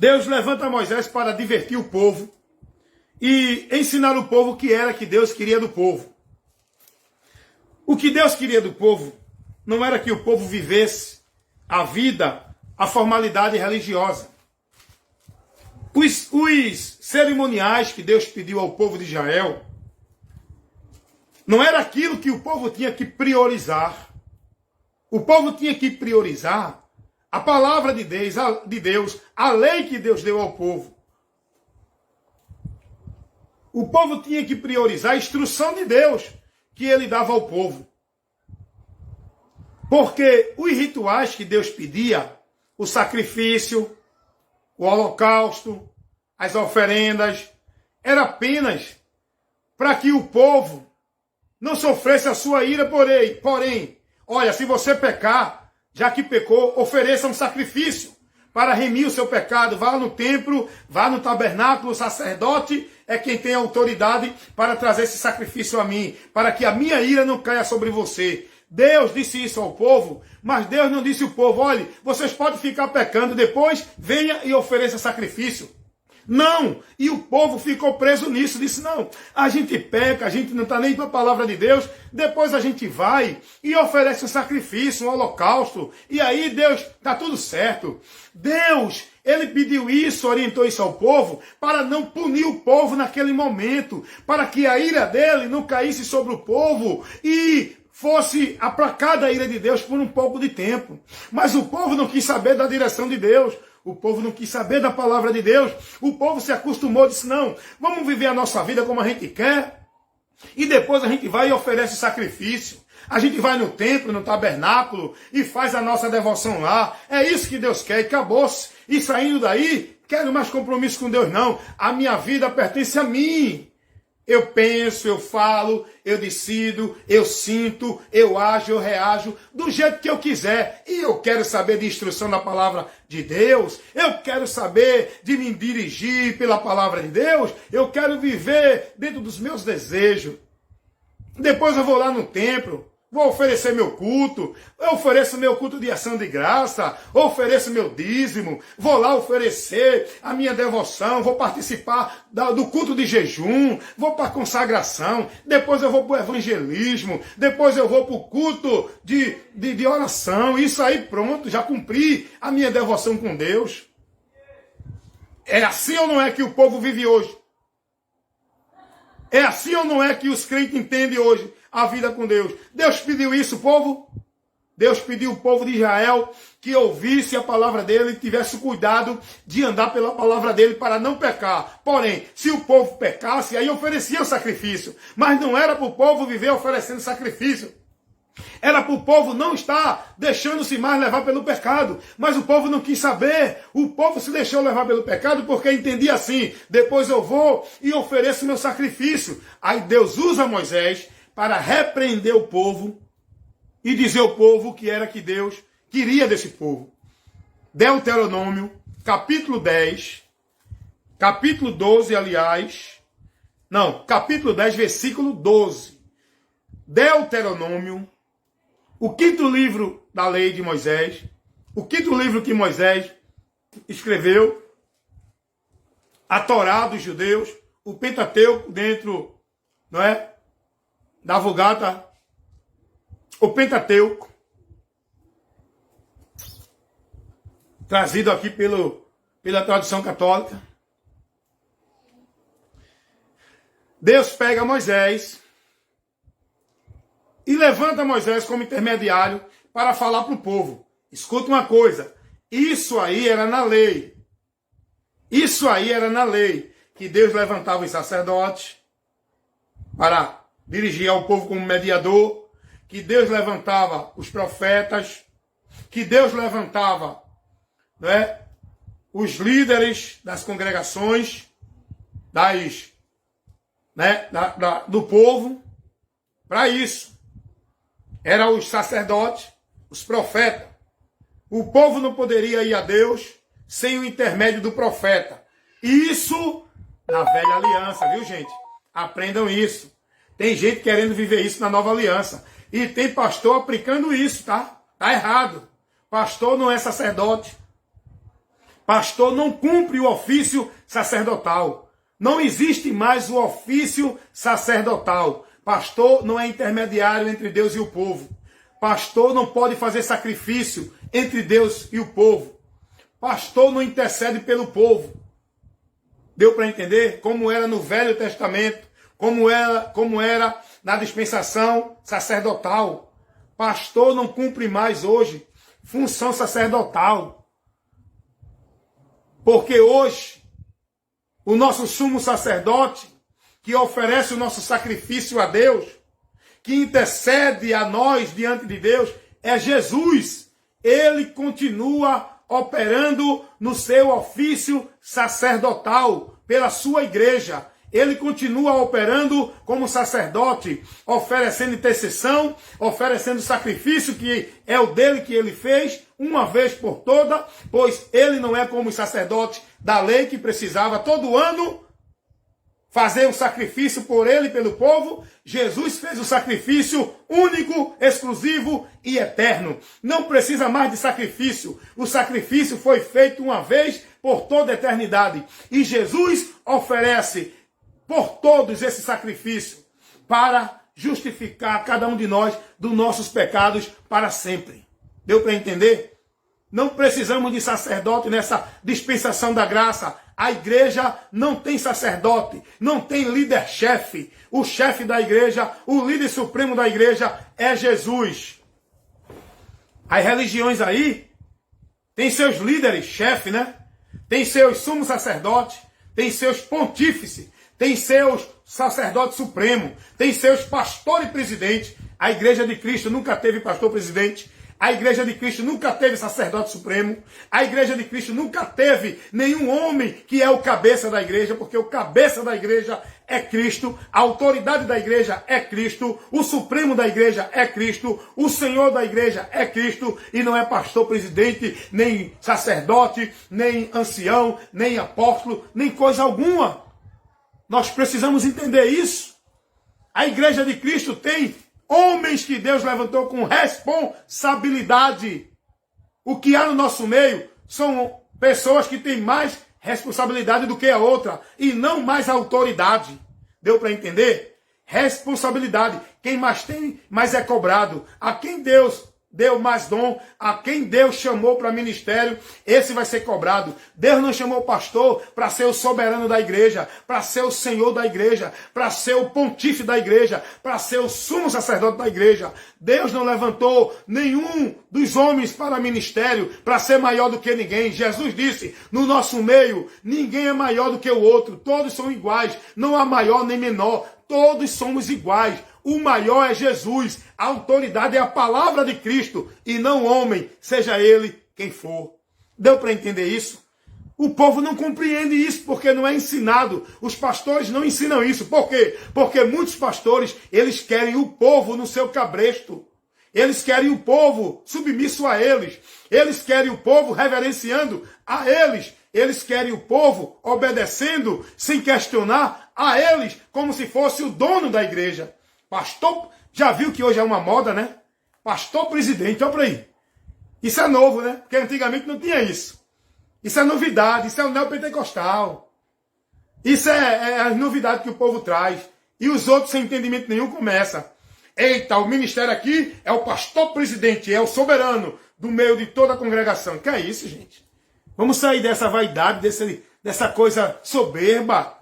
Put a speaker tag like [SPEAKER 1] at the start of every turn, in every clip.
[SPEAKER 1] Deus levanta Moisés para divertir o povo e ensinar o povo o que era que Deus queria do povo. O que Deus queria do povo não era que o povo vivesse a vida, a formalidade religiosa. Os cerimoniais que Deus pediu ao povo de Israel não era aquilo que o povo tinha que priorizar. O povo tinha que priorizar a palavra de Deus, a lei que Deus deu ao povo. O povo tinha que priorizar a instrução de Deus que ele dava ao povo. Porque os rituais que Deus pedia, o sacrifício, o holocausto, as oferendas, era apenas para que o povo não sofresse a sua ira. Porém, olha, se você pecar, já que pecou, ofereça um sacrifício para remir o seu pecado. Vá no templo, vá no tabernáculo, o sacerdote é quem tem autoridade para trazer esse sacrifício a mim, para que a minha ira não caia sobre você. Deus disse isso ao povo, mas Deus não disse ao povo, olhe, vocês podem ficar pecando, depois venha e ofereça sacrifício. Não, e o povo ficou preso nisso, disse, não, a gente peca, a gente não está nem para a palavra de Deus, depois a gente vai e oferece um sacrifício, um holocausto, e aí Deus, está tudo certo. Deus, ele pediu isso, orientou isso ao povo, para não punir o povo naquele momento, para que a ira dele não caísse sobre o povo e fosse aplacada a ira de Deus por um pouco de tempo. Mas o povo não quis saber da direção de Deus. O povo não quis saber da palavra de Deus. O povo se acostumou, disse, não, vamos viver a nossa vida como a gente quer. E depois a gente vai e oferece sacrifício. A gente vai no templo, no tabernáculo e faz a nossa devoção lá. É isso que Deus quer e acabou-se. E saindo daí, quero mais compromisso com Deus não. A minha vida pertence a mim. Eu penso, eu falo, eu decido, eu sinto, eu ajo, eu reajo do jeito que eu quiser. E eu quero saber de instrução da palavra de Deus. Eu quero saber de me dirigir pela palavra de Deus. Eu quero viver dentro dos meus desejos. Depois eu vou lá no templo. Vou oferecer meu culto, eu ofereço meu culto de ação de graça, ofereço meu dízimo, vou lá oferecer a minha devoção, vou participar do culto de jejum, vou para a consagração, depois eu vou para o evangelismo, depois eu vou para o culto de oração, isso aí pronto, já cumpri a minha devoção com Deus. É assim ou não é que o povo vive hoje? É assim ou não é que os crentes entendem hoje a vida com Deus? Deus pediu isso, povo? Deus pediu o povo de Israel que ouvisse a palavra dele e tivesse cuidado de andar pela palavra dele para não pecar. Porém, se o povo pecasse, aí oferecia o sacrifício. Mas não era para o povo viver oferecendo sacrifício. Era para o povo não estar deixando-se mais levar pelo pecado. Mas o povo não quis saber. O povo se deixou levar pelo pecado porque entendia assim. Depois eu vou e ofereço meu sacrifício. Aí Deus usa Moisés para repreender o povo e dizer ao povo o que era que Deus queria desse povo. Deuteronômio, capítulo 10, capítulo 12, aliás. Não, capítulo 10, versículo 12. Deuteronômio, o quinto livro da lei de Moisés, o quinto livro que Moisés escreveu, a Torá dos judeus, o Pentateuco dentro, não é, da Vulgata, o Pentateuco, trazido aqui pela tradição católica. Deus pega Moisés e levanta Moisés como intermediário para falar para o povo. Escuta uma coisa, isso aí era na lei. Isso aí era na lei, que Deus levantava os sacerdotes para dirigir ao povo como mediador, que Deus levantava os profetas, que Deus levantava, né, os líderes das congregações, do povo, para isso. Eram os sacerdotes, os profetas. O povo não poderia ir a Deus sem o intermédio do profeta. Isso na velha aliança, viu, gente? Aprendam isso. Tem gente querendo viver isso na nova aliança. E tem pastor aplicando isso, tá? Tá errado. Pastor não é sacerdote. Pastor não cumpre o ofício sacerdotal. Não existe mais o ofício sacerdotal. Pastor não é intermediário entre Deus e o povo. Pastor não pode fazer sacrifício entre Deus e o povo. Pastor não intercede pelo povo. Deu para entender? Como era no Velho Testamento, como era na dispensação sacerdotal. Pastor não cumpre mais hoje função sacerdotal. Porque hoje, o nosso sumo sacerdote, que oferece o nosso sacrifício a Deus, que intercede a nós diante de Deus, é Jesus. Ele continua operando no seu ofício sacerdotal pela sua igreja. Ele continua operando como sacerdote, oferecendo intercessão, oferecendo sacrifício, que é o dele que ele fez, uma vez por toda, pois ele não é como os sacerdotes da lei que precisava todo ano fazer um sacrifício por ele e pelo povo. Jesus fez o sacrifício único, exclusivo e eterno. Não precisa mais de sacrifício. O sacrifício foi feito uma vez por toda a eternidade. E Jesus oferece por todos esse sacrifício para justificar cada um de nós dos nossos pecados para sempre. Deu para entender? Não precisamos de sacerdote nessa dispensação da graça. A igreja não tem sacerdote, não tem líder-chefe. O chefe da igreja, o líder supremo da igreja é Jesus. As religiões aí têm seus líderes, chefe, né? Tem seus sumos sacerdotes, tem seus pontífices, tem seus sacerdotes supremos, tem seus pastor e presidente. A igreja de Cristo nunca teve pastor presidente. A igreja de Cristo nunca teve sacerdote supremo. A igreja de Cristo nunca teve nenhum homem que é o cabeça da igreja, porque o cabeça da igreja é Cristo, a autoridade da igreja é Cristo, o supremo da igreja é Cristo, o Senhor da igreja é Cristo, e não é pastor, presidente, nem sacerdote, nem ancião, nem apóstolo, nem coisa alguma. Nós precisamos entender isso. A igreja de Cristo tem homens que Deus levantou com responsabilidade. O que há no nosso meio são pessoas que têm mais responsabilidade do que a outra e não mais autoridade. Deu para entender? Responsabilidade. Quem mais tem, mais é cobrado. A quem Deus deu mais dom, a quem Deus chamou para ministério, esse vai ser cobrado. Deus não chamou o pastor para ser o soberano da igreja, para ser o senhor da igreja, para ser o pontífice da igreja, para ser o sumo sacerdote da igreja. Deus não levantou nenhum dos homens para ministério para ser maior do que ninguém. Jesus disse, no nosso meio, ninguém é maior do que o outro, todos são iguais, não há maior nem menor, todos somos iguais. O maior é Jesus, a autoridade é a palavra de Cristo e não homem, seja ele quem for. Deu para entender isso? O povo não compreende isso porque não é ensinado. Os pastores não ensinam isso. Por quê? Porque muitos pastores, eles querem o povo no seu cabresto. Eles querem o povo submisso a eles. Eles querem o povo reverenciando a eles. Eles querem o povo obedecendo sem questionar a eles como se fosse o dono da igreja. Pastor, já viu que hoje é uma moda, né? Pastor presidente, olha para aí. Isso é novo, né? Porque antigamente não tinha isso. Isso é novidade, isso é o neopentecostal. Isso é a novidade que o povo traz. E os outros sem entendimento nenhum começam. Eita, o ministério aqui é o pastor presidente, é o soberano do meio de toda a congregação. Que é isso, gente? Vamos sair dessa vaidade, dessa coisa soberba,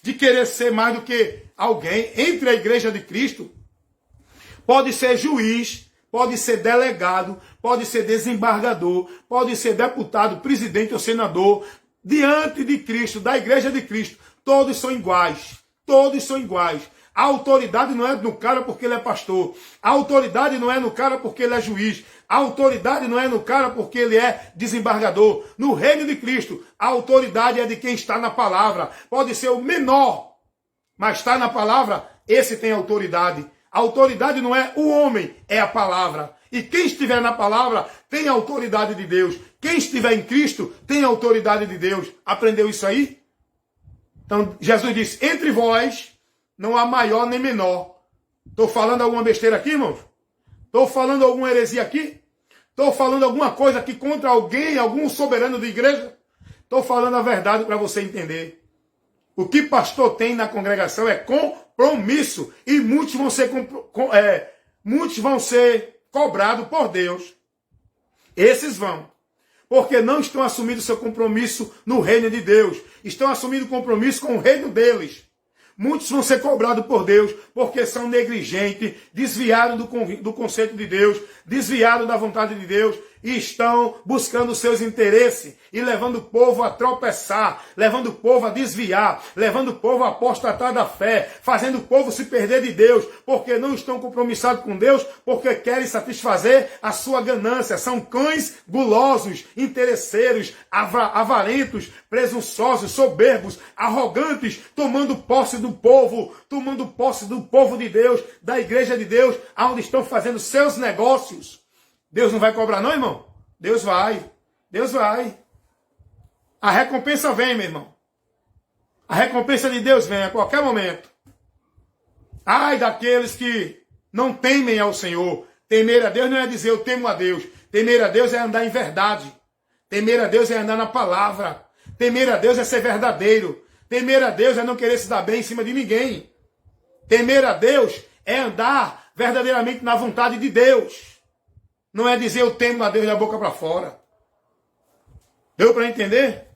[SPEAKER 1] de querer ser mais do que alguém. Entre a igreja de Cristo, pode ser juiz, pode ser delegado, pode ser desembargador, pode ser deputado, presidente ou senador. Diante de Cristo, da igreja de Cristo, todos são iguais. Todos são iguais. A autoridade não é no cara porque ele é pastor. A autoridade não é no cara porque ele é juiz. A autoridade não é no cara porque ele é desembargador. No reino de Cristo, a autoridade é de quem está na palavra. Pode ser o menor, mas está na palavra, esse tem autoridade. A autoridade não é o homem, é a palavra. E quem estiver na palavra tem a autoridade de Deus. Quem estiver em Cristo tem a autoridade de Deus. Aprendeu isso aí? Então Jesus disse, entre vós não há maior nem menor. Estou falando alguma besteira aqui, irmãos? Estou falando alguma heresia aqui? Estou falando alguma coisa aqui contra alguém, algum soberano da igreja? Estou falando a verdade para você entender. O que pastor tem na congregação é compromisso. E muitos vão ser cobrados por Deus. Esses vão. Porque não estão assumindo seu compromisso no reino de Deus. Estão assumindo compromisso com o reino deles. Muitos vão ser cobrados por Deus porque são negligentes, desviados do conceito de Deus, desviados da vontade de Deus e estão buscando seus interesses e levando o povo a tropeçar, levando o povo a desviar, levando o povo a apostatar da fé, fazendo o povo se perder de Deus, porque não estão compromissados com Deus, porque querem satisfazer a sua ganância. São cães gulosos, interesseiros, avarentos, presunçosos, soberbos, arrogantes, tomando posse do povo de Deus, da igreja de Deus, aonde estão fazendo seus negócios. Deus não vai cobrar não, irmão? Deus vai. Deus vai. A recompensa vem, meu irmão. A recompensa de Deus vem a qualquer momento. Ai daqueles que não temem ao Senhor. Temer a Deus não é dizer eu temo a Deus. Temer a Deus é andar em verdade. Temer a Deus é andar na palavra. Temer a Deus é ser verdadeiro. Temer a Deus é não querer se dar bem em cima de ninguém. Temer a Deus é andar verdadeiramente na vontade de Deus. Não é dizer eu temo a Deus da boca para fora. Deu para entender?